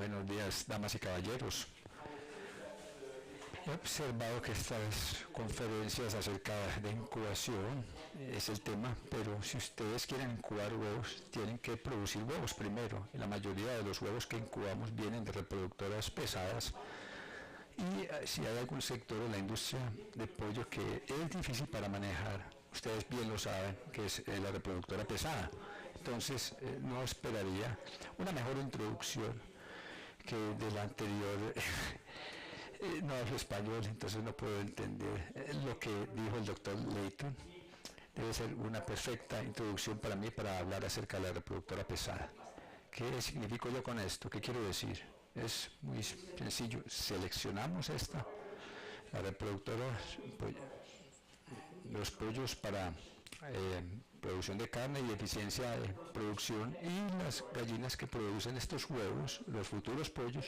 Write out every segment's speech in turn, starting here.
Buenos días, damas y caballeros. He observado que estas conferencias acerca de incubación es el tema, pero si ustedes quieren incubar huevos, tienen que producir huevos primero. Y la mayoría de los huevos que incubamos vienen de reproductoras pesadas. Y si hay algún sector de la industria de pollo que es difícil para manejar, ustedes bien lo saben, que es la reproductora pesada. Entonces, no esperaría una mejor introducción que de la anterior. No hablo español, entonces no puedo entender lo que dijo el doctor Layton. Debe ser una perfecta introducción para mí para hablar acerca de la reproductora pesada. ¿Qué significo yo con esto? ¿Qué quiero decir? Es muy sencillo. Seleccionamos la reproductora, los pollos para producción de carne y eficiencia de producción, y las gallinas que producen estos huevos, los futuros pollos,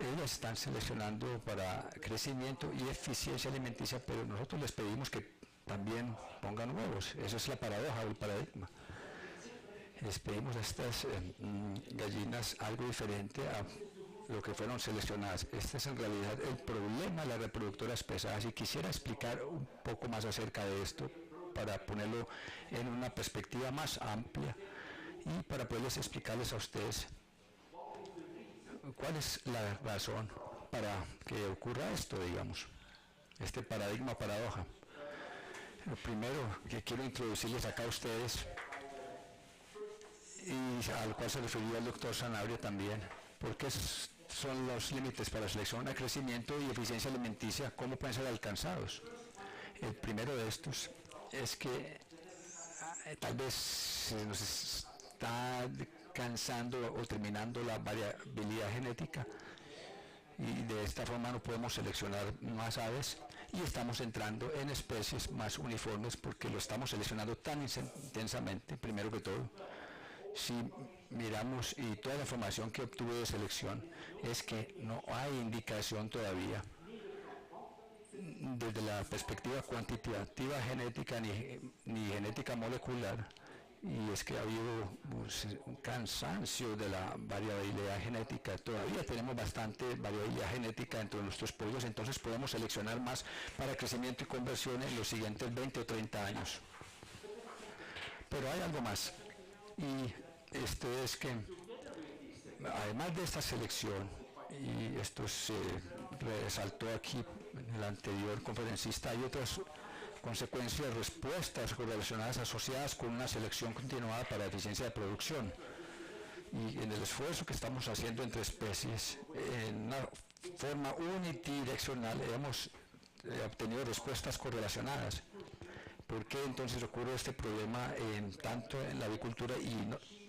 ellas están seleccionando para crecimiento y eficiencia alimenticia, pero nosotros les pedimos que también pongan huevos. Esa es la paradoja o el paradigma. Les pedimos a estas gallinas algo diferente a lo que fueron seleccionadas. Este es en realidad el problema de las reproductoras pesadas, y quisiera explicar un poco más acerca de esto para ponerlo en una perspectiva más amplia y para poderles explicarles a ustedes cuál es la razón para que ocurra esto, digamos, este paradigma paradoja. Lo primero que quiero introducirles acá a ustedes, y al cual se refirió el doctor Sanabria también, porque son los límites para selección de crecimiento y eficiencia alimenticia, cómo pueden ser alcanzados. El primero de estos es que tal vez se nos está cansando o terminando la variabilidad genética, y de esta forma no podemos seleccionar más aves, y estamos entrando en especies más uniformes porque lo estamos seleccionando tan intensamente. Primero que todo, si miramos, y toda la información que obtuve de selección es que no hay indicación todavía desde la perspectiva cuantitativa genética ni genética molecular, y es que ha habido un cansancio de la variabilidad genética. Todavía tenemos bastante variabilidad genética dentro de nuestros pollos, entonces podemos seleccionar más para crecimiento y conversión en los siguientes 20 o 30 años. Pero hay algo más, y esto es que además de esta selección, y esto se resaltó aquí en el anterior conferencista, hay otras consecuencias, respuestas correlacionadas asociadas con una selección continuada para eficiencia de producción. Y en el esfuerzo que estamos haciendo entre especies, en una forma unidireccional, hemos obtenido respuestas correlacionadas. ¿Por qué entonces ocurre este problema tanto en la avicultura y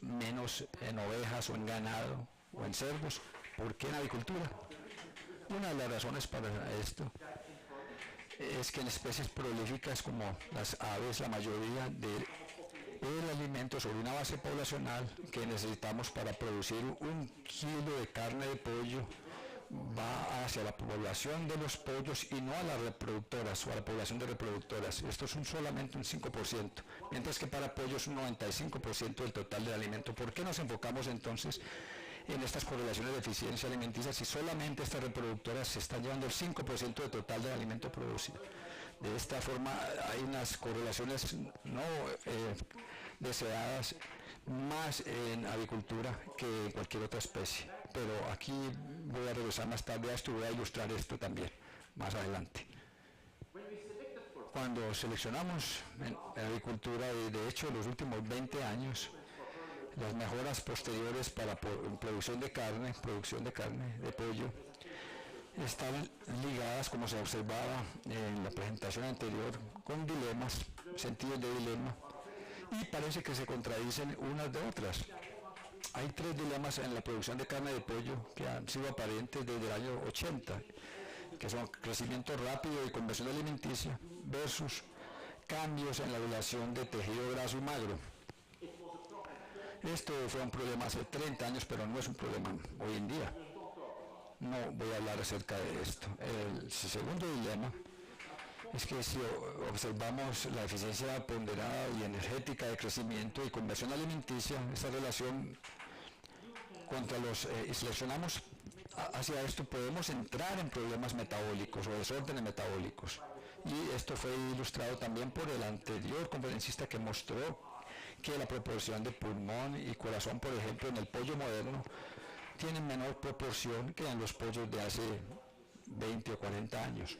menos en ovejas o en ganado o en cerdos? ¿Por qué en avicultura? Una de las razones para esto es que en especies prolíficas como las aves, la mayoría del alimento sobre una base poblacional que necesitamos para producir 1 kilo de carne de pollo va hacia la población de los pollos y no a las reproductoras o a la población de reproductoras. Esto es solamente un 5%, mientras que para pollos un 95% del total del alimento. ¿Por qué nos enfocamos entonces en estas correlaciones de eficiencia alimenticia si solamente estas reproductoras se están llevando el 5% del total del alimento producido? De esta forma hay unas correlaciones no deseadas más en avicultura que en cualquier otra especie. Pero aquí voy a regresar más tarde a esto y voy a ilustrar esto también más adelante. Cuando seleccionamos en avicultura, de hecho, en los últimos 20 años, las mejoras posteriores para producción de carne de pollo, están ligadas, como se observaba en la presentación anterior, con dilemas, sentidos de dilema, y parece que se contradicen unas de otras. Hay 3 dilemas en la producción de carne de pollo que han sido aparentes desde el año 80, que son crecimiento rápido y conversión alimenticia versus cambios en la relación de tejido graso y magro. Esto fue un problema hace 30 años, pero no es un problema hoy en día. No voy a hablar acerca de esto. El segundo dilema es que si observamos la eficiencia ponderada y energética de crecimiento y conversión alimenticia, esta relación contra los y seleccionamos hacia esto, podemos entrar en problemas metabólicos o desórdenes metabólicos. Y esto fue ilustrado también por el anterior conferencista que mostró que la proporción de pulmón y corazón, por ejemplo, en el pollo moderno, tiene menor proporción que en los pollos de hace 20 o 40 años.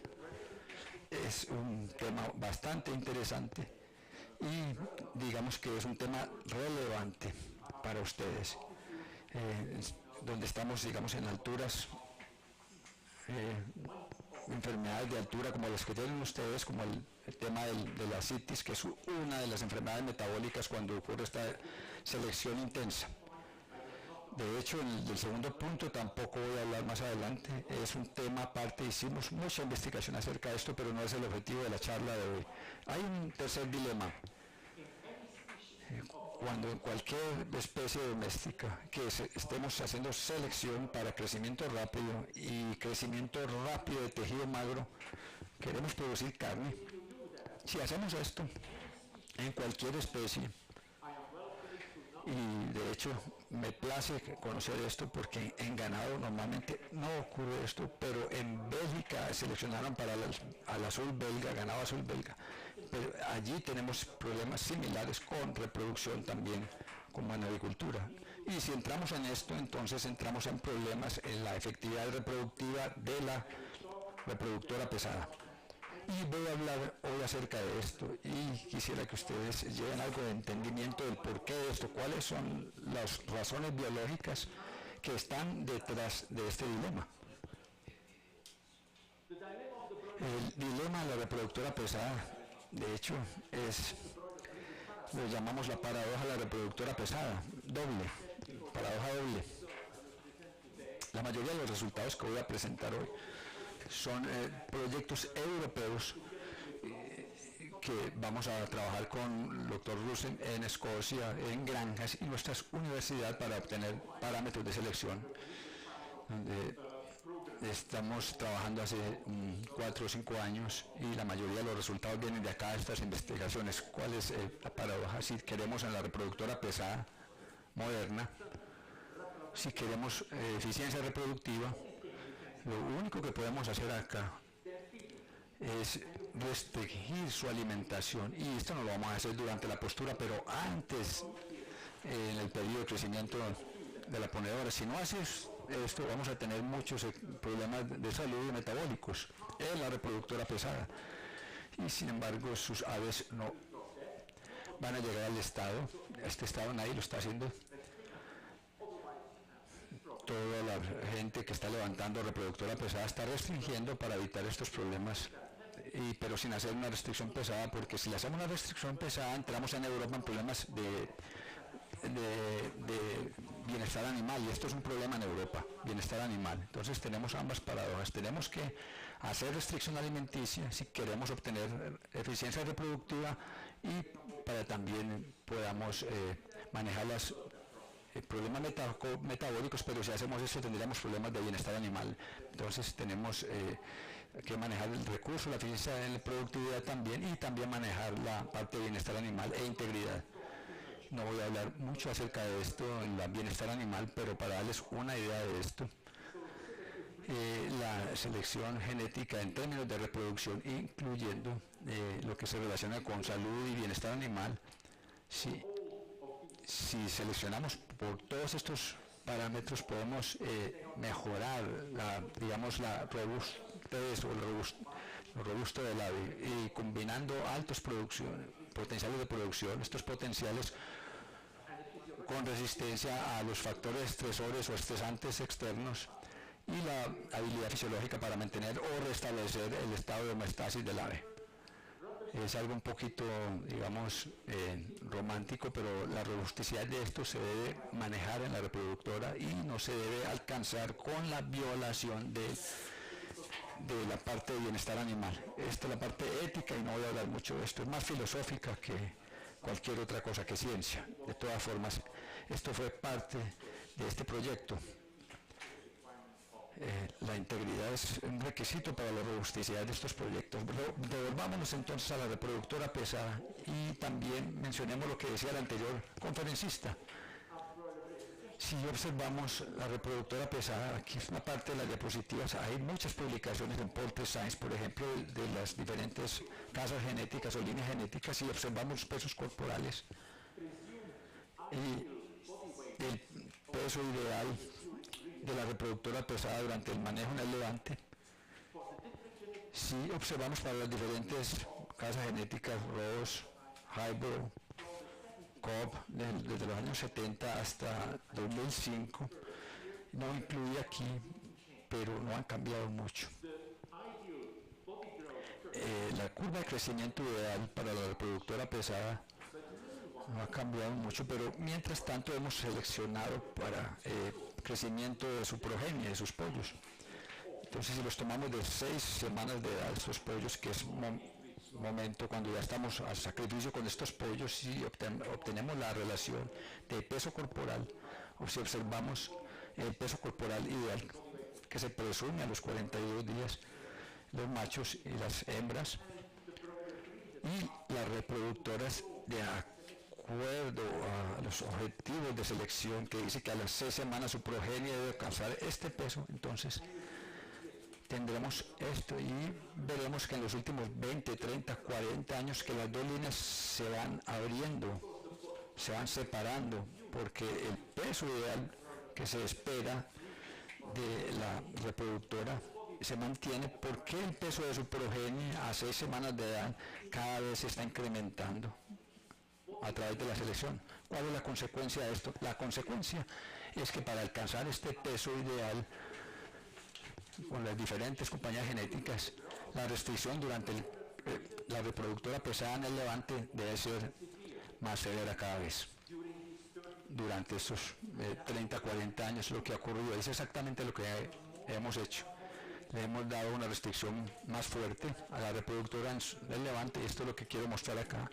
Es un tema bastante interesante y digamos que es un tema relevante para ustedes, donde estamos, digamos, en alturas, enfermedades de altura como las que tienen ustedes, como el tema de la citis, que es una de las enfermedades metabólicas cuando ocurre esta selección intensa. De hecho, en el segundo punto tampoco voy a hablar más adelante, es un tema aparte, hicimos mucha investigación acerca de esto, pero no es el objetivo de la charla de hoy. Hay un tercer dilema. Cuando en cualquier especie doméstica que estemos haciendo selección para crecimiento rápido y crecimiento rápido de tejido magro, queremos producir carne. Si hacemos esto en cualquier especie, y de hecho me place conocer esto porque en ganado normalmente no ocurre esto, pero en Bélgica seleccionaron para al azul belga, ganado azul belga, pero allí tenemos problemas similares con reproducción también como en agricultura. Y si entramos en esto, entonces entramos en problemas en la efectividad reproductiva de la reproductora pesada. Y voy a hablar hoy acerca de esto y quisiera que ustedes lleven algo de entendimiento del porqué de esto, cuáles son las razones biológicas que están detrás de este dilema. El dilema de la reproductora pesada, de hecho, lo llamamos la paradoja de la reproductora pesada, paradoja doble. La mayoría de los resultados que voy a presentar hoy son proyectos europeos que vamos a trabajar con el doctor Rusen en Escocia, en granjas y nuestra universidad para obtener parámetros de selección, donde estamos trabajando hace 4 o 5 años y la mayoría de los resultados vienen de acá, de estas investigaciones. ¿Cuál es la paradoja? Si queremos en la reproductora pesada moderna, si queremos eficiencia reproductiva, lo único que podemos hacer acá es restringir su alimentación, y esto no lo vamos a hacer durante la postura, pero antes, en el periodo de crecimiento de la ponedora. Si no haces esto, vamos a tener muchos problemas de salud y metabólicos en la reproductora pesada, y sin embargo sus aves no van a llegar al estado, este estado nadie lo está haciendo. Toda la gente que está levantando reproductora pesada está restringiendo para evitar estos problemas, pero sin hacer una restricción pesada, porque si le hacemos una restricción pesada entramos en Europa en problemas de bienestar animal, y esto es un problema en Europa, bienestar animal. Entonces tenemos ambas paradojas, tenemos que hacer restricción alimenticia si queremos obtener eficiencia reproductiva y para también podamos manejar los problemas metabólicos, pero si hacemos eso tendríamos problemas de bienestar animal. Entonces tenemos que manejar el recurso, la eficiencia en la productividad también, y también manejar la parte de bienestar animal e integridad. No voy a hablar mucho acerca de esto en el bienestar animal, pero para darles una idea de esto, la selección genética en términos de reproducción, incluyendo lo que se relaciona con salud y bienestar animal, si seleccionamos por todos estos parámetros podemos mejorar la robustez o lo robusto del ave, y combinando altos potenciales de producción, estos potenciales con resistencia a los factores estresores o estresantes externos, y la habilidad fisiológica para mantener o restablecer el estado de homeostasis del ave. Es algo un poquito, digamos, romántico, pero la robusticidad de esto se debe manejar en la reproductora y no se debe alcanzar con la violación de la parte de bienestar animal. Esta es la parte ética y no voy a hablar mucho de esto, es más filosófica que cualquier otra cosa, que ciencia. De todas formas, esto fue parte de este proyecto. La integridad es un requisito para la robusticidad de estos proyectos. Devolvámonos entonces a la reproductora pesada y también mencionemos lo que decía el anterior conferencista. Si observamos la reproductora pesada, aquí es una parte de las diapositivas, hay muchas publicaciones en Poultry Science, por ejemplo, de las diferentes casas genéticas o líneas genéticas, y observamos los pesos corporales y el peso ideal de la reproductora pesada durante el manejo en el levante. Si observamos para las diferentes casas genéticas, Ross, Hybrid, Cobb, desde los años 70 hasta 2005, no incluye aquí, pero no han cambiado mucho. La curva de crecimiento ideal para la reproductora pesada no ha cambiado mucho, pero mientras tanto hemos seleccionado para crecimiento de su progenie, de sus pollos. Entonces, si los tomamos de 6 semanas de edad, estos pollos, que es momento cuando ya estamos al sacrificio con estos pollos, si obtenemos la relación de peso corporal, o si observamos el peso corporal ideal que se presume a los 42 días, los machos y las hembras, y las reproductoras de acuerdo a los objetivos de selección que dice que a las 6 semanas su progenie debe alcanzar este peso, entonces tendremos esto y veremos que en los últimos 20, 30, 40 años que las dos líneas se van abriendo, se van separando, porque el peso ideal que se espera de la reproductora se mantiene, porque el peso de su progenie a 6 semanas de edad cada vez se está incrementando a través de la selección. ¿Cuál es la consecuencia de esto? La consecuencia es que para alcanzar este peso ideal con las diferentes compañías genéticas, la restricción durante la reproductora pesada en el levante debe ser más severa cada vez. Durante estos 30, 40 años lo que ha ocurrido es exactamente lo que hemos hecho. Le hemos dado una restricción más fuerte a la reproductora en el levante, y esto es lo que quiero mostrar acá.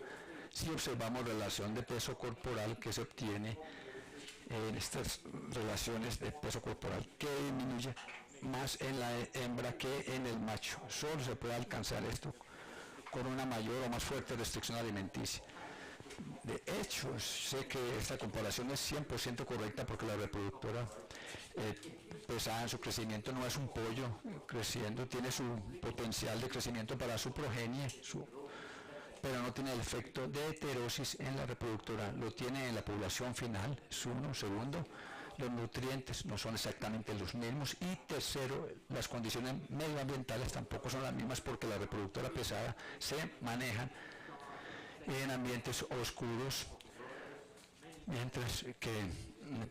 Si observamos relación de peso corporal que se obtiene en estas relaciones de peso corporal, que disminuye más en la hembra que en el macho. Solo se puede alcanzar esto con una mayor o más fuerte restricción alimenticia. De hecho, sé que esta comparación es 100% correcta, porque la reproductora pesada en su crecimiento no es un pollo creciendo, tiene su potencial de crecimiento para su progenie, pero no tiene el efecto de heterosis en la reproductora, lo tiene en la población final, es uno. Segundo, los nutrientes no son exactamente los mismos, y tercero, las condiciones medioambientales tampoco son las mismas, porque la reproductora pesada se maneja en ambientes oscuros, mientras que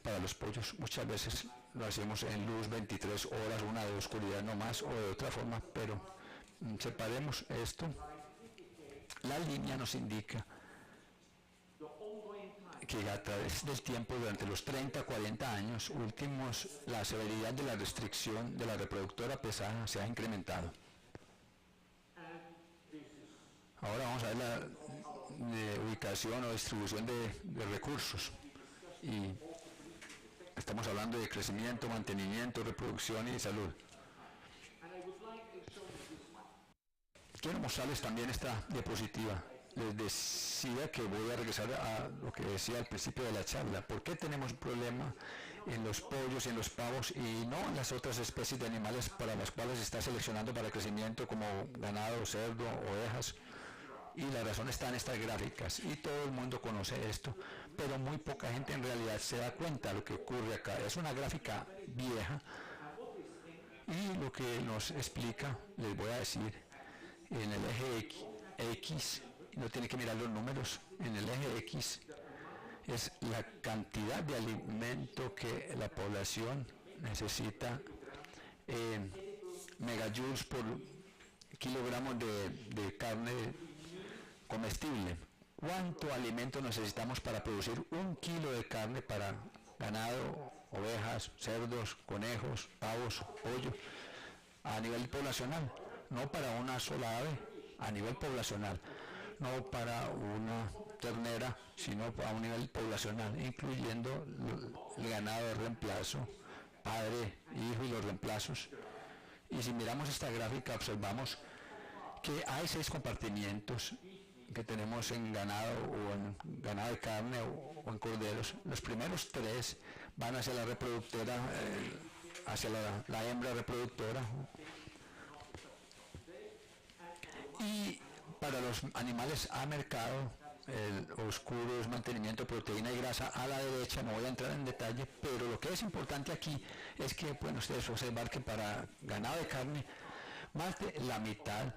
para los pollos muchas veces lo hacemos en luz 23 horas, una de oscuridad no más, o de otra forma, pero separemos esto. La línea nos indica que a través del tiempo, durante los 30, 40 años últimos, la severidad de la restricción de la reproductora pesada se ha incrementado. Ahora vamos a ver la ubicación o distribución de recursos. Y estamos hablando de crecimiento, mantenimiento, reproducción y salud. Quiero mostrarles también esta diapositiva. Les decía que voy a regresar a lo que decía al principio de la charla. ¿Por qué tenemos un problema en los pollos y en los pavos y no en las otras especies de animales para las cuales se está seleccionando para crecimiento, como ganado, cerdo, ovejas? Y la razón está en estas gráficas, y todo el mundo conoce esto, pero muy poca gente en realidad se da cuenta de lo que ocurre acá. Es una gráfica vieja, y lo que nos explica, les voy a decir, en el eje X, no tiene que mirar los números, en el eje X es la cantidad de alimento que la población necesita en megajoules por kilogramos de carne comestible. ¿Cuánto alimento necesitamos para producir 1 kilo de carne para ganado, ovejas, cerdos, conejos, pavos, pollo, a nivel poblacional? No para una sola ave, a nivel poblacional. No para una ternera, sino a un nivel poblacional, incluyendo el ganado de reemplazo, padre, hijo y los reemplazos. Y si miramos esta gráfica, observamos que hay 6 compartimientos que tenemos en ganado, o en ganado de carne, o en corderos. Los primeros 3 van hacia la reproductora, hacia la hembra reproductora. Y para los animales a mercado, el oscuro es mantenimiento, proteína y grasa a la derecha. No voy a entrar en detalle, pero lo que es importante aquí es que pueden ustedes observar que para ganado de carne, más de la mitad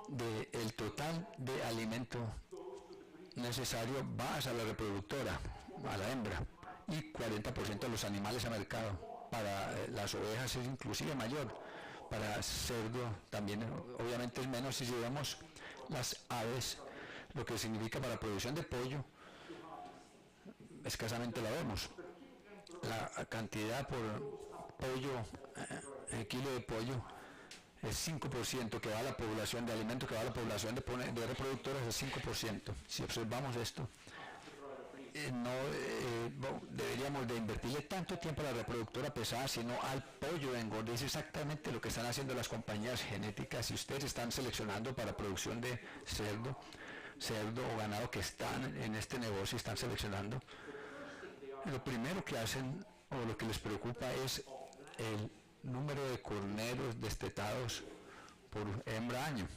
del total de alimento necesario va hacia la reproductora, a la hembra, y 40% de los animales a mercado. Para las ovejas es inclusive mayor, para cerdo también obviamente es menos. Si llevamos las aves, lo que significa para producción de pollo, escasamente la vemos. La cantidad por pollo, kilo de pollo, es 5% que va a la población de alimento, que va a la población de reproductoras, es 5%. Si observamos esto, deberíamos de invertirle tanto tiempo a la reproductora pesada, sino al pollo de engorde. Es exactamente lo que están haciendo las compañías genéticas. Si ustedes están seleccionando para producción de cerdo o ganado que están en este negocio, están seleccionando, lo primero que hacen o lo que les preocupa es el número de corneros destetados por hembra año.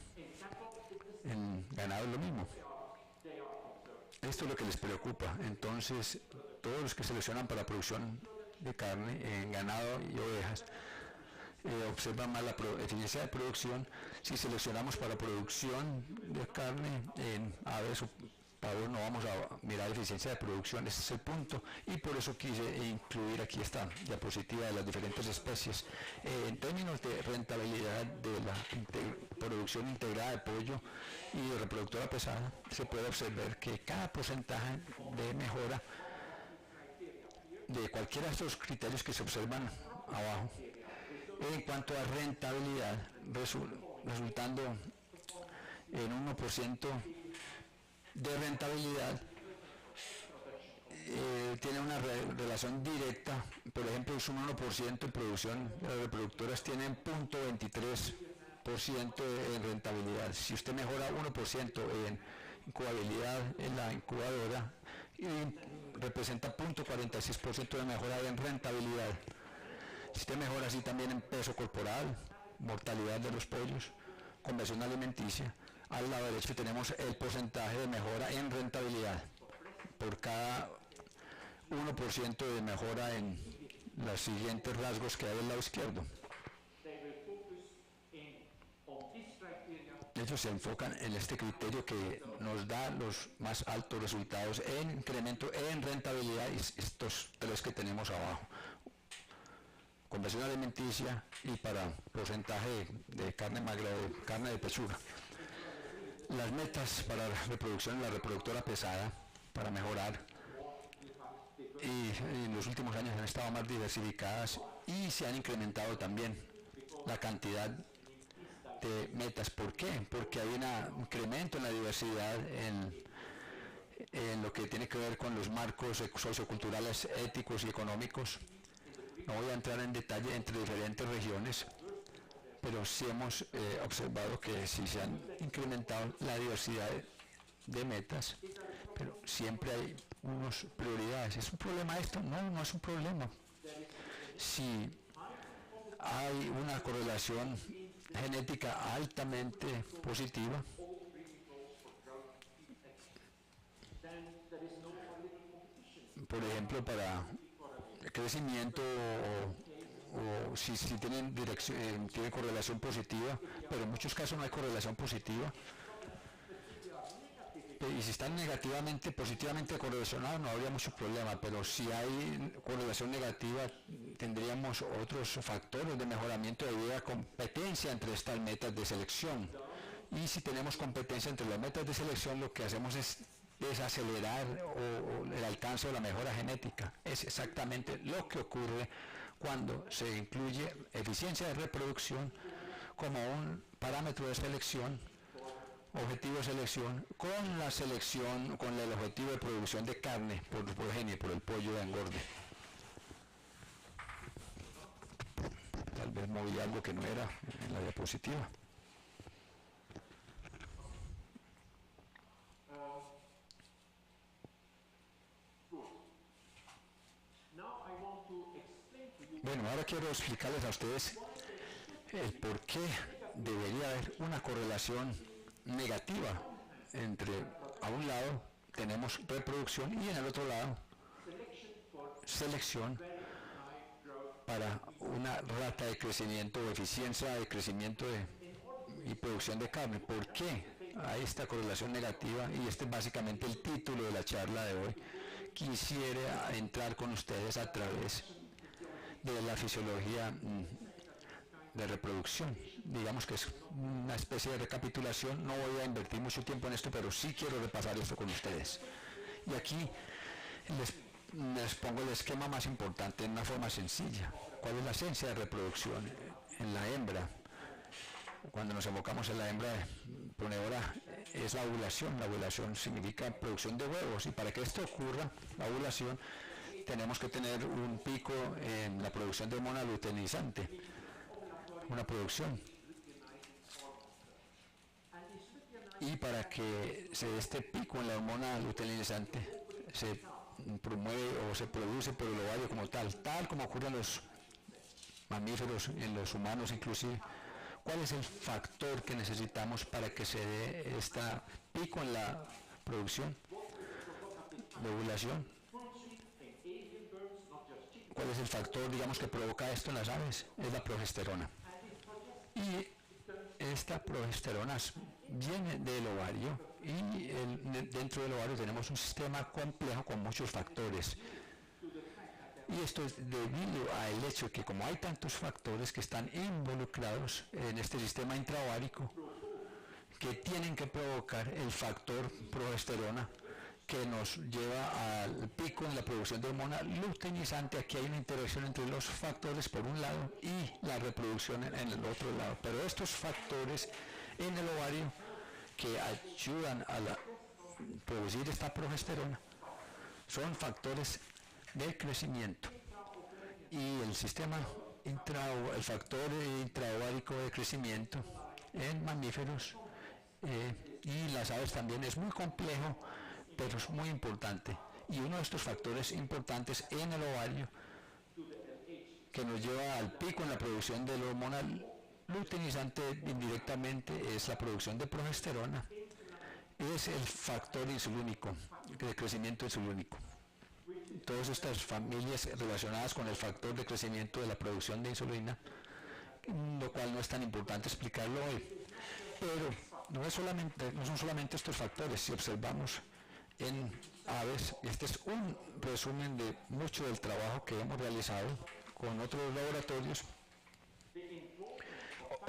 En ganado es lo mismo. Esto es lo que les preocupa. Entonces, todos los que seleccionan para producción de carne en ganado y ovejas observan más la eficiencia de producción. Si seleccionamos para producción de carne en aves o pavos, no vamos a mirar eficiencia de producción. Ese es el punto, y por eso quise incluir aquí esta diapositiva de las diferentes especies. En términos de rentabilidad de la producción integrada de pollo y de reproductora pesada, se puede observar que cada porcentaje de mejora de cualquiera de estos criterios que se observan abajo, en cuanto a rentabilidad, resultando en 1% de rentabilidad, tiene una relación directa. Por ejemplo, es un 1% en producción, las reproductoras tienen 0.23% en rentabilidad. Si usted mejora 1% en incubabilidad en la incubadora, y representa 0.46% de mejora en rentabilidad. Si usted mejora así también en peso corporal, mortalidad de los pollos, conversión alimenticia, al lado derecho tenemos el porcentaje de mejora en rentabilidad por cada 1% de mejora en los siguientes rasgos que hay del lado izquierdo. Ellos se enfocan en este criterio que nos da los más altos resultados en incremento en rentabilidad, y estos tres que tenemos abajo: conversión alimenticia y para porcentaje de carne magra, de carne de pechuga. Las metas para la reproducción en la reproductora pesada, para mejorar, y en los últimos años han estado más diversificadas y se han incrementado también la cantidad de metas. ¿Por qué? Porque hay un incremento en la diversidad en lo que tiene que ver con los marcos socioculturales, éticos y económicos. No voy a entrar en detalle entre diferentes regiones, pero sí hemos observado que sí se han incrementado la diversidad de metas, pero siempre hay unas prioridades. ¿Es un problema esto? No, no es un problema. Si hay una correlación genética altamente positiva, por ejemplo, para crecimiento, o si tienen tiene correlación positiva, pero en muchos casos no hay correlación positiva. Y si están positivamente correlacionados, no habría mucho problema, pero si hay correlación negativa, tendríamos otros factores de mejoramiento debido a competencia entre estas metas de selección. Y si tenemos competencia entre las metas de selección, lo que hacemos es desacelerar el alcance de la mejora genética. Es exactamente lo que ocurre cuando se incluye eficiencia de reproducción como un parámetro de selección, objetivo de selección, con la selección, con el objetivo de producción de carne por progenie, por el pollo de engorde. Tal vez moví algo que no era en la diapositiva. ahora quiero explicarles a ustedes el por qué debería haber una correlación negativa entre, a un lado, tenemos reproducción y en el otro lado, selección para una rata de crecimiento o eficiencia de crecimiento y producción de carne. ¿Por qué hay esta correlación negativa? Y este es básicamente el título de la charla de hoy. Quisiera entrar con ustedes a través de la fisiología de reproducción. Digamos que es una especie de recapitulación. No voy a invertir mucho tiempo en esto, pero sí quiero repasar esto con ustedes. Y aquí les pongo el esquema más importante en una forma sencilla. ¿Cuál es la esencia de reproducción en la hembra? Cuando nos enfocamos en la hembra ponedora es la ovulación. La ovulación significa producción de huevos, y para que esto ocurra, la ovulación, tenemos que tener un pico en la producción de hormona luteinizante, una producción. Y para que se dé este pico en la hormona luteinizante, se promueve o se produce por el ovario como tal como ocurre en los mamíferos, en los humanos inclusive. ¿Cuál es el factor que necesitamos para que se dé este pico en la producción de ovulación? ¿Cuál es el factor, digamos, que provoca esto en las aves? Es la progesterona. Y esta progesterona viene del ovario, y dentro del ovario tenemos un sistema complejo con muchos factores. Y esto es debido al hecho de que, como hay tantos factores que están involucrados en este sistema intraovárico, que tienen que provocar el factor progesterona que nos lleva al pico en la producción de hormona luteinizante. Aquí hay una interacción entre los factores por un lado y la reproducción en el otro lado. Pero estos factores en el ovario que ayudan a producir esta progesterona son factores de crecimiento, y el el factor intraovárico de crecimiento en mamíferos y las aves también es muy complejo, pero es muy importante. Y uno de estos factores importantes en el ovario que nos lleva al pico en la producción de la hormona luteinizante indirectamente es la producción de progesterona. Es el factor insulínico, de crecimiento insulínico. Todas estas familias relacionadas con el factor de crecimiento de la producción de insulina, lo cual no es tan importante explicarlo hoy. Pero no son solamente estos factores. Si observamos en aves, este es un resumen de mucho del trabajo que hemos realizado con otros laboratorios.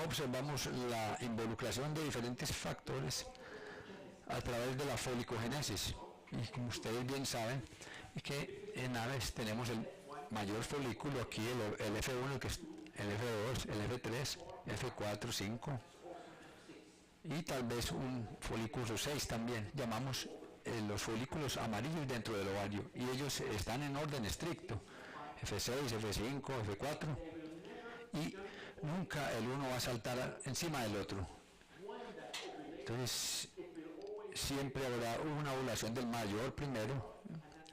Observamos la involucración de diferentes factores a través de la folicogénesis. Y como ustedes bien saben, que en aves tenemos el mayor folículo aquí, el F1, el F2, el F3, F4, 5, y tal vez un folículo 6 también. Llamamos los folículos amarillos dentro del ovario, y ellos están en orden estricto, F6, F5, F4, y nunca el uno va a saltar encima del otro. Entonces siempre habrá una ovulación del mayor primero,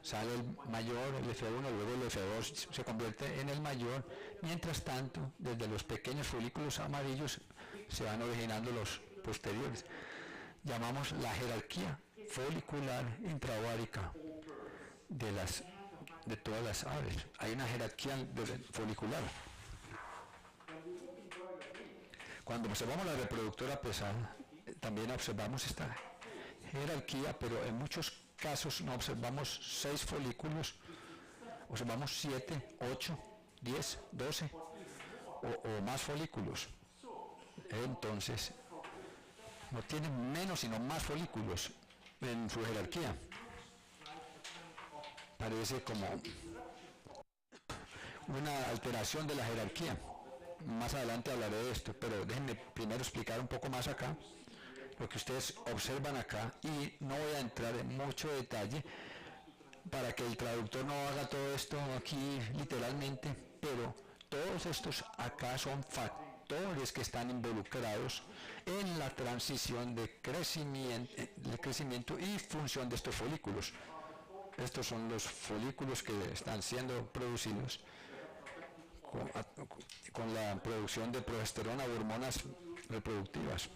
sale el mayor, el F1, luego el F2 se convierte en el mayor. Mientras tanto, desde los pequeños folículos amarillos se van originando los posteriores. Llamamos la jerarquía folicular intraovárica de todas las aves. Hay una jerarquía folicular. Cuando observamos la reproductora pesada, también observamos esta jerarquía, pero en muchos casos no observamos 6 folículos, observamos 7, 8, 10, 12 o más folículos. Entonces, no tienen menos sino más folículos en su jerarquía. Parece como una alteración de la jerarquía. Más adelante hablaré de esto, pero déjenme primero explicar un poco más acá lo que ustedes observan acá, y no voy a entrar en mucho detalle para que el traductor no haga todo esto aquí literalmente, pero todos estos acá son factores que están involucrados en la transición de crecimiento y función de estos folículos. Estos son los folículos que están siendo producidos con la producción de progesterona o hormonas reproductivas.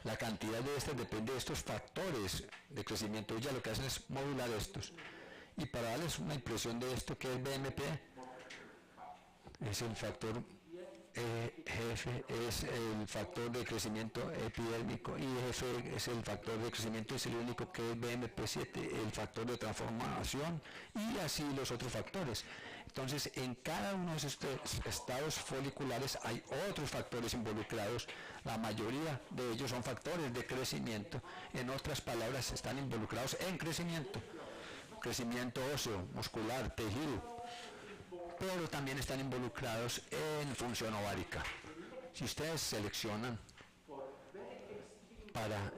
La cantidad de estas depende de estos factores de crecimiento. Ellas lo que hacen es modular estos. Y para darles una impresión de esto, que es BMP, es el factor GF, es el factor de crecimiento epidérmico, y GF es el factor de crecimiento insulínico, que es BMP7, el factor de transformación, y así los otros factores. Entonces, en cada uno de estos estados foliculares hay otros factores involucrados. La mayoría de ellos son factores de crecimiento. En otras palabras, están involucrados en crecimiento óseo, muscular, tejido, pero también están involucrados en función ovárica. Si ustedes seleccionan para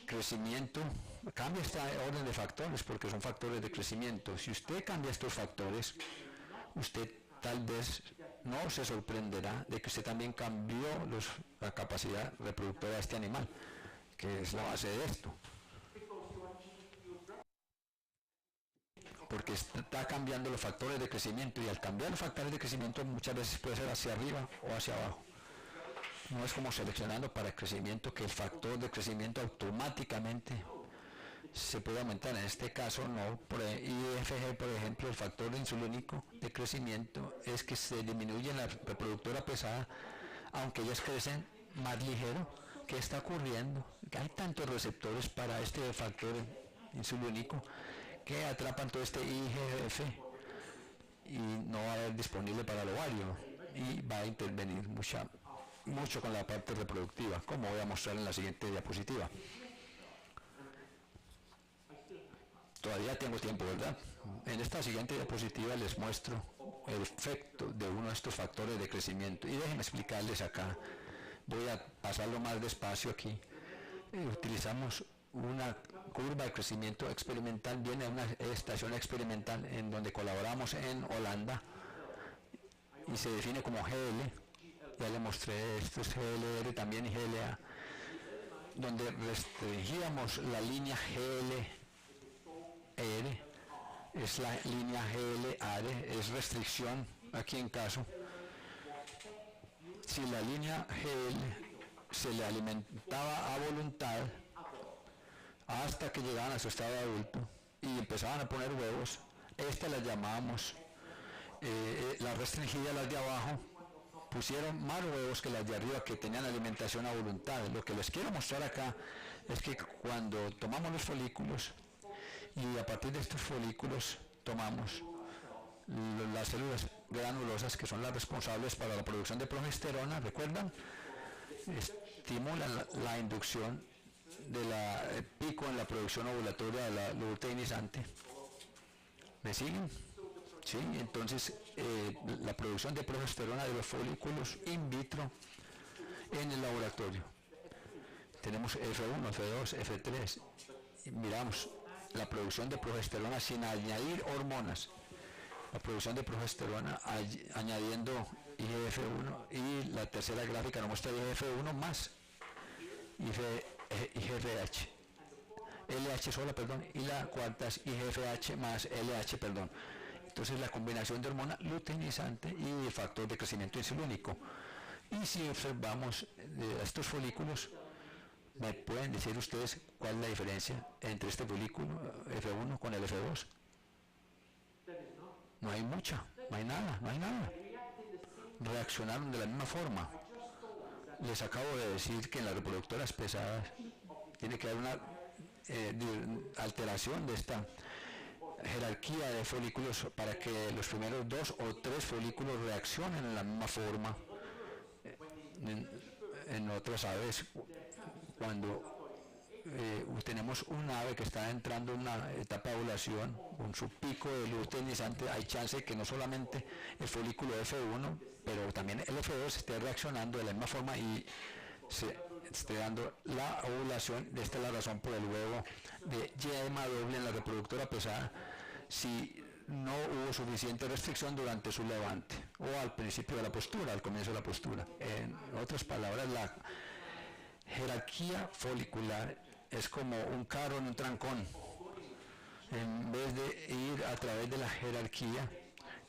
crecimiento, cambia este orden de factores porque son factores de crecimiento. Si usted cambia estos factores, usted tal vez no se sorprenderá de que usted también cambió la capacidad reproductora de este animal, que es la base de esto. Porque está cambiando los factores de crecimiento, y al cambiar los factores de crecimiento muchas veces puede ser hacia arriba o hacia abajo. No es como seleccionando para crecimiento, que el factor de crecimiento automáticamente se puede aumentar. En este caso no. Por IFG, por ejemplo, el factor insulínico de crecimiento es que se disminuye en la reproductora pesada, aunque ellas crecen más ligero. ¿Qué está ocurriendo? Hay tantos receptores para este factor insulínico que atrapan todo este IGF y no va a haber disponible para el ovario, y va a intervenir mucho con la parte reproductiva, como voy a mostrar en la siguiente diapositiva. Todavía tengo tiempo, ¿verdad? En esta siguiente diapositiva les muestro el efecto de uno de estos factores de crecimiento, y déjenme explicarles acá. Voy a pasarlo más despacio aquí. Utilizamos una curva de crecimiento experimental, viene de una estación experimental en donde colaboramos en Holanda, y se define como GL. Ya le mostré, esto es GLR también, y GLA, donde restringíamos la línea GLR, es la línea GLR, es restricción aquí en caso. Si la línea GL se le alimentaba a voluntad hasta que llegaban a su estado adulto y empezaban a poner huevos, estas las llamábamos las restringidas, las de abajo pusieron más huevos que las de arriba, que tenían alimentación a voluntad. Lo que les quiero mostrar acá es que cuando tomamos los folículos, y a partir de estos folículos tomamos las células granulosas, que son las responsables para la producción de progesterona, ¿recuerdan? Estimulan la inducción de la pico en la producción ovulatoria de la luteinizante. ¿Me siguen? Sí, entonces la producción de progesterona de los folículos in vitro en el laboratorio. Tenemos F1, F2, F3. Y miramos la producción de progesterona sin añadir hormonas. La producción de progesterona añadiendo IGF-1, y la tercera gráfica nos muestra IGF-1 más IGF-H. LH sola, perdón, y la cuarta es IGF-H más LH, perdón. Entonces la combinación de hormona luteinizante y el factor de crecimiento insulínico. Y si observamos estos folículos, ¿me pueden decir ustedes cuál es la diferencia entre este folículo F1 con el F2? No hay mucha, no hay nada. Reaccionaron de la misma forma. Les acabo de decir que en las reproductoras pesadas tiene que haber una alteración de esta jerarquía de folículos para que los primeros 2 o 3 folículos reaccionen en la misma forma. En otras aves, cuando tenemos un ave que está entrando en una etapa de ovulación con su pico de luteinizante, hay chance de que no solamente el folículo F1, pero también el F2 esté reaccionando de la misma forma y se esté dando la ovulación. Esta es la razón por el huevo de yema doble en la reproductora pesada, si no hubo suficiente restricción durante su levante o al principio de la postura, al comienzo de la postura. En otras palabras, la jerarquía folicular es como un carro en un trancón. En vez de ir a través de la jerarquía,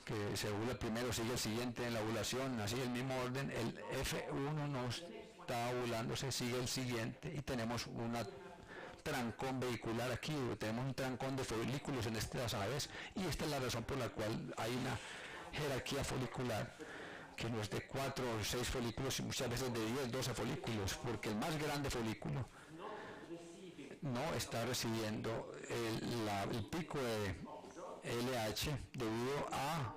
que se ovula primero, sigue el siguiente en la ovulación, así el mismo orden. El F1 no está ovulándose, sigue el siguiente y tenemos una trancón vehicular aquí, tenemos un trancón de folículos en estas aves, y esta es la razón por la cual hay una jerarquía folicular que no es de 4 o 6 folículos y muchas veces de 10, 12 folículos, porque el más grande folículo no está recibiendo el pico de LH debido a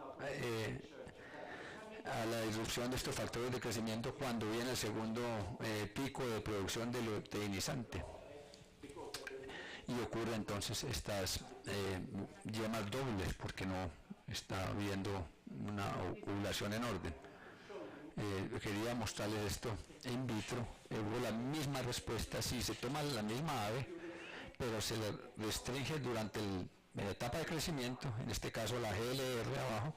la disrupción de estos factores de crecimiento cuando viene el segundo pico de producción de luteinizante. Y ocurre entonces estas yemas dobles porque no está habiendo una ovulación en orden. Quería mostrarles esto in vitro. Hubo la misma respuesta si se toma la misma ave, pero se le restringe durante la etapa de crecimiento, en este caso la GLR abajo,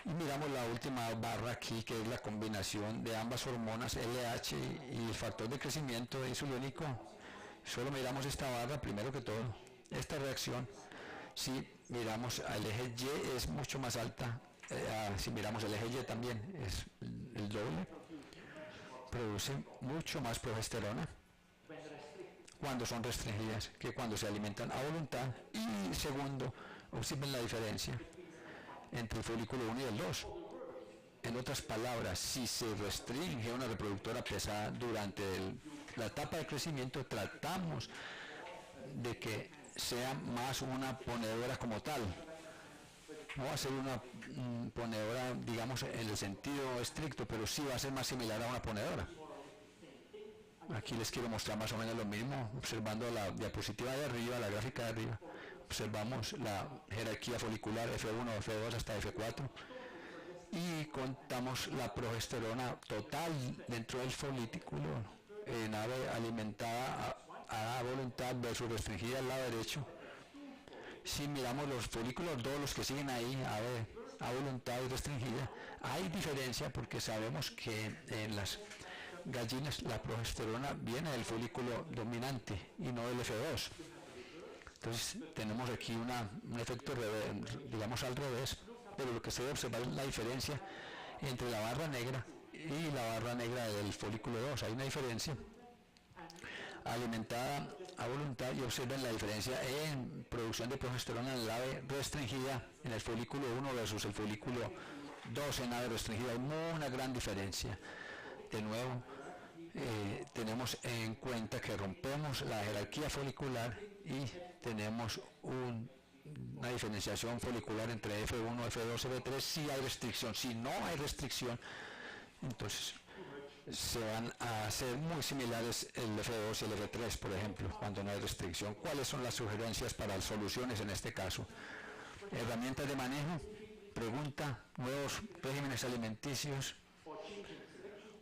y miramos la última barra aquí, que es la combinación de ambas hormonas, LH y el factor de crecimiento insulínico. Solo miramos esta barra primero que todo. Esta reacción, si miramos al eje Y, es mucho más alta. Si miramos el eje Y también es el doble. Produce mucho más progesterona cuando son restringidas que cuando se alimentan a voluntad. Y segundo, observen la diferencia entre el folículo 1 y el 2. En otras palabras, si se restringe una reproductora pesada durante la etapa de crecimiento, tratamos de que sea más una ponedora como tal. No va a ser una ponedora, digamos, en el sentido estricto, pero sí va a ser más similar a una ponedora. Aquí les quiero mostrar más o menos lo mismo, observando la diapositiva de arriba, la gráfica de arriba. Observamos la jerarquía folicular F1, F2 hasta F4 y contamos la progesterona total dentro del folículo en ave alimentada a voluntad versus restringida al lado derecho. Si miramos los folículos, todos los que siguen ahí a voluntad y restringida, hay diferencia porque sabemos que en las gallinas la progesterona viene del folículo dominante y no del F2. Entonces tenemos aquí un efecto, digamos, al revés, pero lo que se debe observar es la diferencia entre la barra negra y la barra negra del folículo 2. Hay una diferencia alimentada a voluntad, y observen la diferencia en producción de progesterona en el ave restringida en el folículo 1 versus el folículo 2 en ave restringida. Hay una gran diferencia. De nuevo, tenemos en cuenta que rompemos la jerarquía folicular y tenemos una diferenciación folicular entre F1, F2, F3 si hay restricción. Si no hay restricción, entonces se van a hacer muy similares el F2 y el F3, por ejemplo, cuando no hay restricción. ¿Cuáles son las sugerencias para las soluciones en este caso? Herramientas de manejo, pregunta, nuevos regímenes alimenticios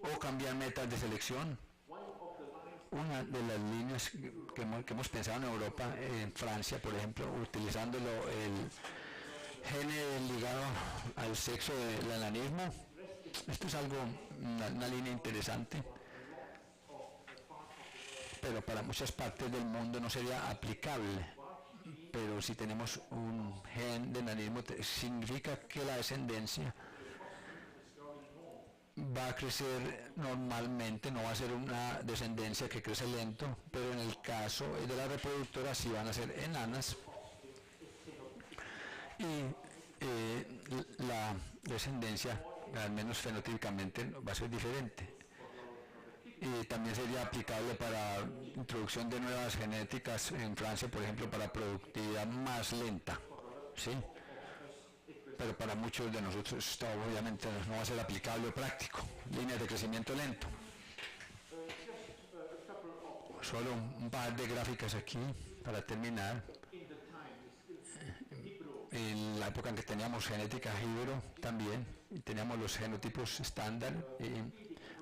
o cambiar metas de selección. Una de las líneas que hemos pensado en Europa, en Francia, por ejemplo, utilizando el gene ligado al sexo del enanismo. Esto es algo, una línea interesante, pero para muchas partes del mundo no sería aplicable. Pero si tenemos un gen de enanismo, significa que la descendencia va a crecer normalmente, no va a ser una descendencia que crece lento, pero en el caso de las reproductoras sí van a ser enanas, y la descendencia, al menos fenotípicamente, va a ser diferente. Y también sería aplicable para introducción de nuevas genéticas en Francia, por ejemplo, para productividad más lenta, ¿sí? Pero para muchos de nosotros esto obviamente no va a ser aplicable o práctico. Líneas de crecimiento lento. Solo un par de gráficas aquí para terminar. En la época en que teníamos genética híbrido también, y teníamos los genotipos estándar,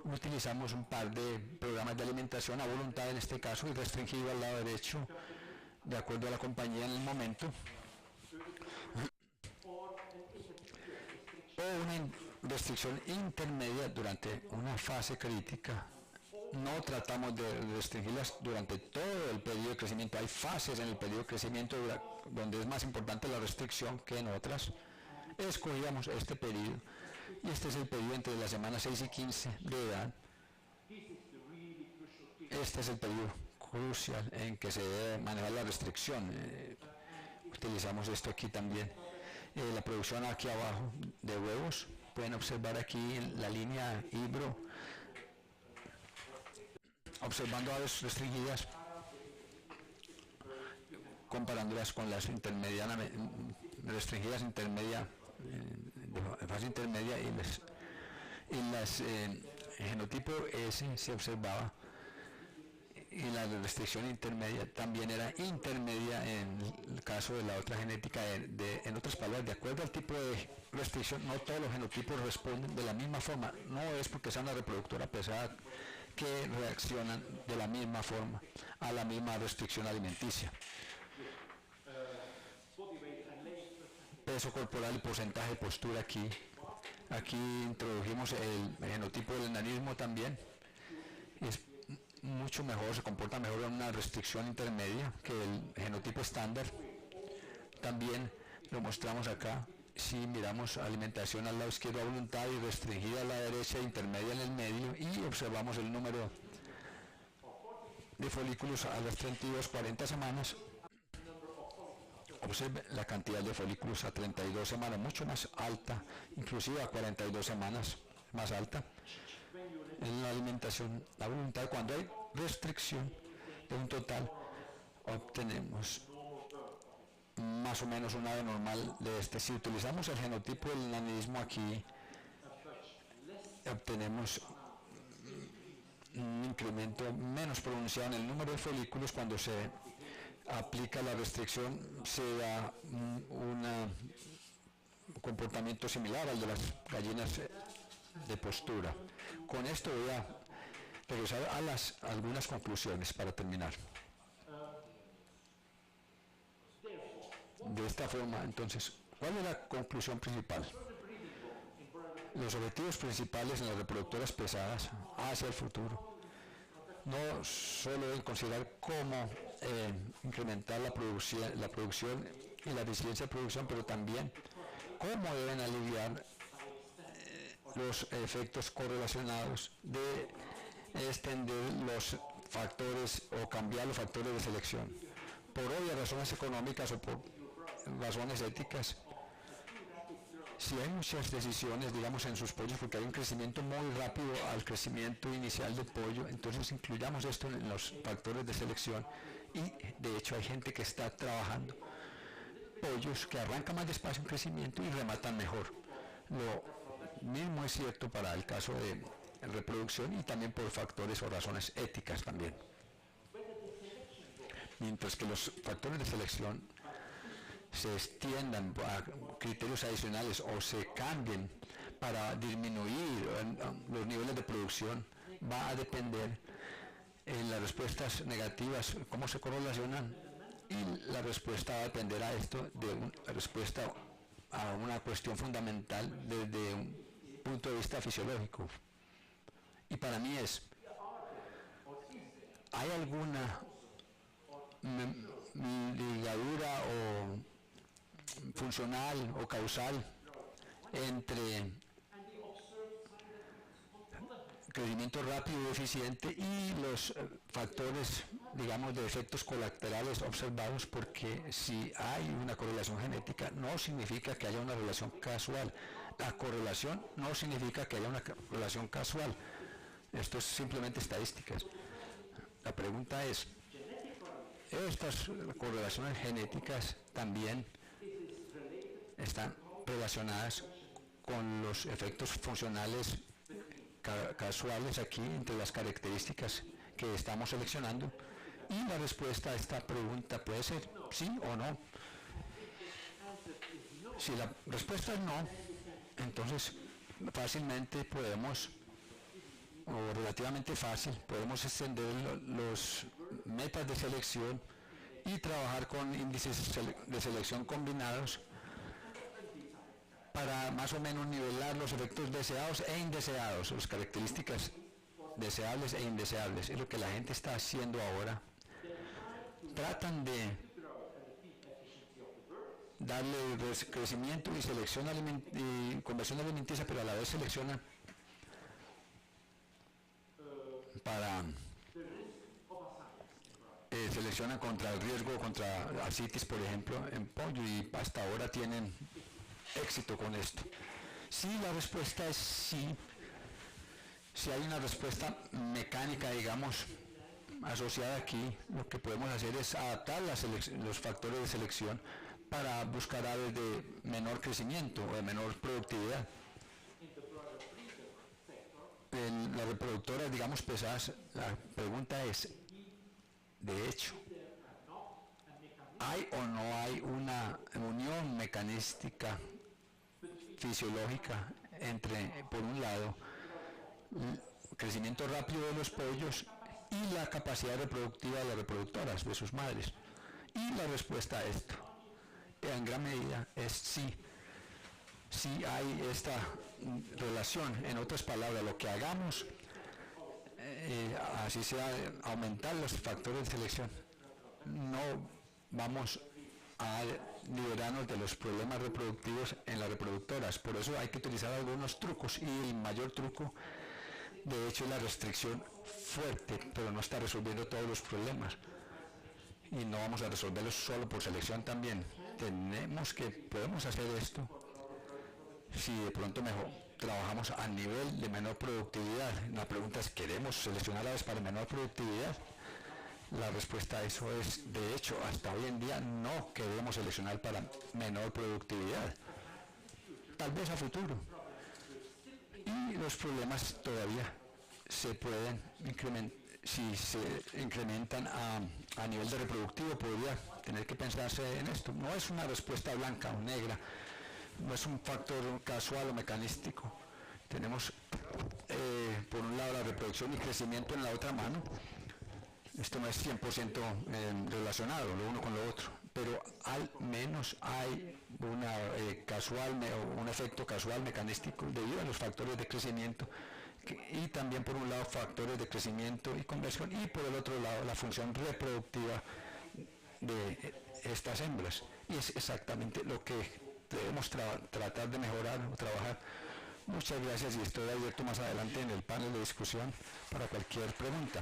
utilizamos un par de programas de alimentación a voluntad en este caso y restringido al lado derecho de acuerdo a la compañía en el momento, o una restricción intermedia durante una fase crítica. No tratamos de restringirlas durante todo el periodo de crecimiento. Hay fases en el periodo de crecimiento donde es más importante la restricción que en otras. escogíamos este periodo, y este es el periodo entre las semanas 6 y 15 de edad. Este es el periodo crucial en que se debe manejar la restricción. Utilizamos esto aquí también. La producción aquí abajo de huevos, pueden observar aquí en la línea Ibro, observando aves restringidas, comparándolas con las restringidas intermedia, de fase intermedia, y las genotipo S se observaba, y la restricción intermedia también era intermedia en el caso de la otra genética. En otras palabras, de acuerdo al tipo de restricción, no todos los genotipos responden de la misma forma. No es porque sea una reproductora pesada que reaccionan de la misma forma a la misma restricción alimenticia. Peso corporal y porcentaje de postura aquí. Aquí introdujimos el genotipo del enanismo también. Es mucho mejor, se comporta mejor en una restricción intermedia que el genotipo estándar. También lo mostramos acá. Si miramos alimentación al lado izquierdo a voluntad y restringida a la derecha, intermedia en el medio, y observamos el número de folículos a las 32-40 semanas. Observe la cantidad de folículos a 32 semanas, mucho más alta, inclusive a 42 semanas más alta. En la alimentación, la voluntad, cuando hay restricción de un total, obtenemos más o menos un ave normal de este. Si utilizamos el genotipo del enanismo aquí, obtenemos un incremento menos pronunciado en el número de folículos. Cuando se aplica la restricción, se da un comportamiento similar al de las gallinas de postura. Con esto voy a regresar a algunas conclusiones para terminar. De esta forma, entonces, ¿cuál es la conclusión principal? Los objetivos principales en las reproductoras pesadas hacia el futuro no solo deben considerar cómo incrementar la producción y la eficiencia de producción, pero también cómo deben aliviar los efectos correlacionados de extender los factores o cambiar los factores de selección. Por obvias razones económicas o por razones éticas, si hay muchas decisiones, digamos, en sus pollos, porque hay un crecimiento muy rápido al crecimiento inicial del pollo, entonces incluyamos esto en los factores de selección. Y de hecho hay gente que está trabajando pollos que arrancan más despacio en crecimiento y rematan mejor. Lo mismo es cierto para el caso de reproducción, y también por factores o razones éticas también. Mientras que los factores de selección se extiendan a criterios adicionales o se cambien para disminuir los niveles de producción, va a depender en las respuestas negativas, cómo se correlacionan, y la respuesta va a depender a esto de una respuesta a una cuestión fundamental desde un punto de vista fisiológico. Y para mí ¿hay alguna ligadura o funcional o causal entre crecimiento rápido y eficiente y los factores, digamos, de efectos colaterales observados? Porque si hay una correlación genética, no significa que haya una relación casual. La correlación no significa que haya una relación casual. Esto es simplemente estadísticas. La pregunta es, ¿estas correlaciones genéticas también están relacionadas con los efectos funcionales casuales aquí entre las características que estamos seleccionando? Y la respuesta a esta pregunta puede ser sí o no. Si la respuesta es no, entonces fácilmente podemos, o relativamente fácil, podemos extender los metas de selección y trabajar con índices de selección combinados para más o menos nivelar los efectos deseados e indeseados, las características deseables e indeseables. Es lo que la gente está haciendo ahora. Tratan de darle crecimiento y selección y conversión alimenticia, pero a la vez selecciona para seleccionan contra el riesgo, contra ascitis, por ejemplo, en pollo, y hasta ahora tienen éxito con esto. Sí, la respuesta es sí. Si hay una respuesta mecánica, digamos, asociada aquí, lo que podemos hacer es adaptar los factores de selección para buscar aves de menor crecimiento o de menor productividad. En las reproductoras, digamos, pesadas, la pregunta es, de hecho, ¿hay o no hay una unión mecanística fisiológica entre, por un lado, el crecimiento rápido de los pollos y la capacidad reproductiva de las reproductoras, de sus madres? Y la respuesta a esto, en gran medida, es sí. Sí hay esta relación. En otras palabras, lo que hagamos, así sea aumentar los factores de selección, no vamos a liberarnos de los problemas reproductivos en las reproductoras. Por eso hay que utilizar algunos trucos, y el mayor truco, de hecho, es la restricción fuerte, pero no está resolviendo todos los problemas. Y no vamos a resolverlos solo por selección también. Podemos hacer esto si de pronto trabajamos a nivel de menor productividad. La pregunta es, ¿queremos seleccionar aves para menor productividad? La respuesta a eso es, de hecho, hasta hoy en día no queremos seleccionar para menor productividad. Tal vez a futuro. Y los problemas todavía se pueden incrementar. Si se incrementan a nivel de reproductivo, podría tener que pensarse en esto. No es una respuesta blanca o negra, no es un factor casual o mecanístico. Tenemos, por un lado, la reproducción y crecimiento en la otra mano. Esto no es 100% relacionado lo uno con lo otro, pero al menos hay un efecto casual mecanístico debido a los factores de crecimiento, y también por un lado factores de crecimiento y conversión, y por el otro lado la función reproductiva de estas hembras. Y es exactamente lo que debemos tratar de mejorar o trabajar. Muchas gracias, y estoy abierto más adelante en el panel de discusión para cualquier pregunta.